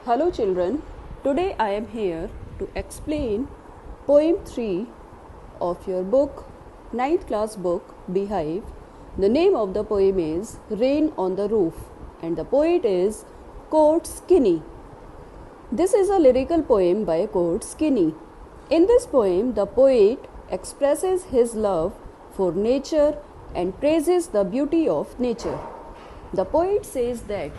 Hello children, today I am here to explain poem 3 of your book, 9th class book, Beehive. The name of the poem is Rain on the Roof and the poet is Court Skinny. This is a lyrical poem by Court Skinny. In this poem, the poet expresses his love for nature and praises the beauty of nature. The poet says that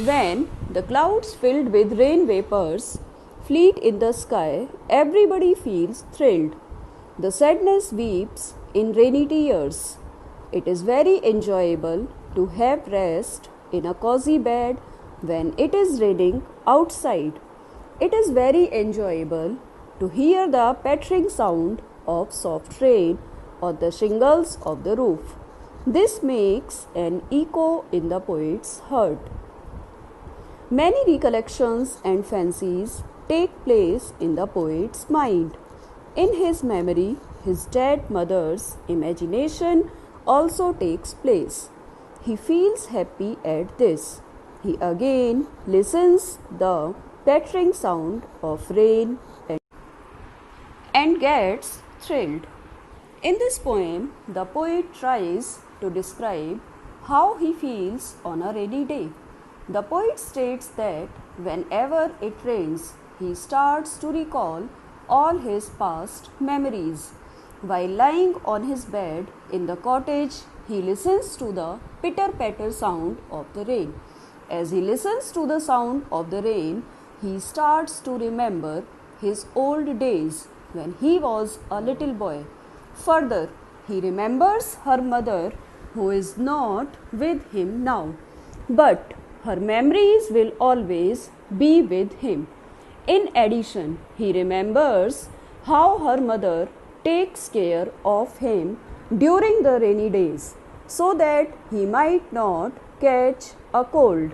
when the clouds filled with rain vapors fleet in the sky, everybody feels thrilled. The sadness weeps in rainy tears. It is very enjoyable to have rest in a cozy bed when it is raining outside. It is very enjoyable to hear the pattering sound of soft rain on the shingles of the roof. This makes an echo in the poet's heart. Many recollections and fancies take place in the poet's mind. In his memory, his dead mother's imagination also takes place. He feels happy at this. He again listens the pattering sound of rain and gets thrilled. In this poem, the poet tries to describe how he feels on a rainy day. The poet states that whenever it rains, he starts to recall all his past memories. While lying on his bed in the cottage, he listens to the pitter-patter sound of the rain. As he listens to the sound of the rain, he starts to remember his old days when he was a little boy. Further, he remembers her mother who is not with him now, but her memories will always be with him. In addition, he remembers how her mother takes care of him during the rainy days so that he might not catch a cold.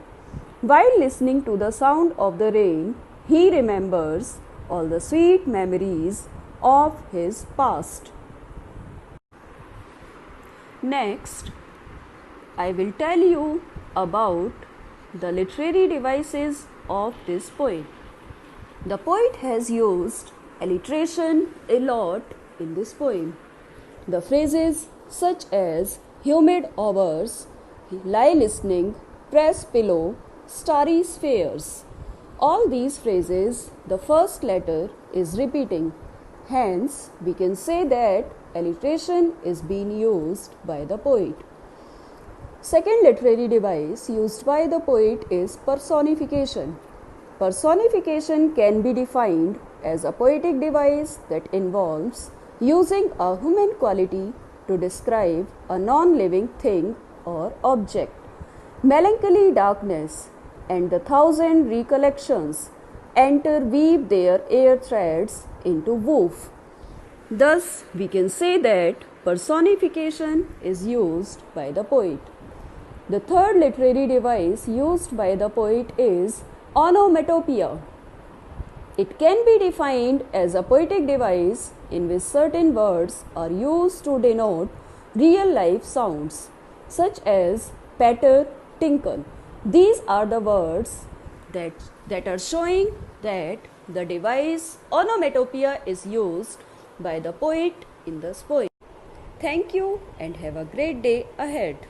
While listening to the sound of the rain, he remembers all the sweet memories of his past. Next, I will tell you about the literary devices of this poem. The poet has used alliteration a lot in this poem. The phrases such as humid hours, lie listening, press pillow, starry spheres. All these phrases, the first letter is repeating. Hence, we can say that alliteration is being used by the poet. Second literary device used by the poet is personification. Personification can be defined as a poetic device that involves using a human quality to describe a non-living thing or object. Melancholy, darkness, and the thousand recollections weave their air threads into woof. Thus, we can say that personification is used by the poet. The third literary device used by the poet is onomatopoeia. It can be defined as a poetic device in which certain words are used to denote real life sounds, such as patter, tinkle. These are the words that are showing that the device onomatopoeia is used by the poet in this poem. Thank you and have a great day ahead.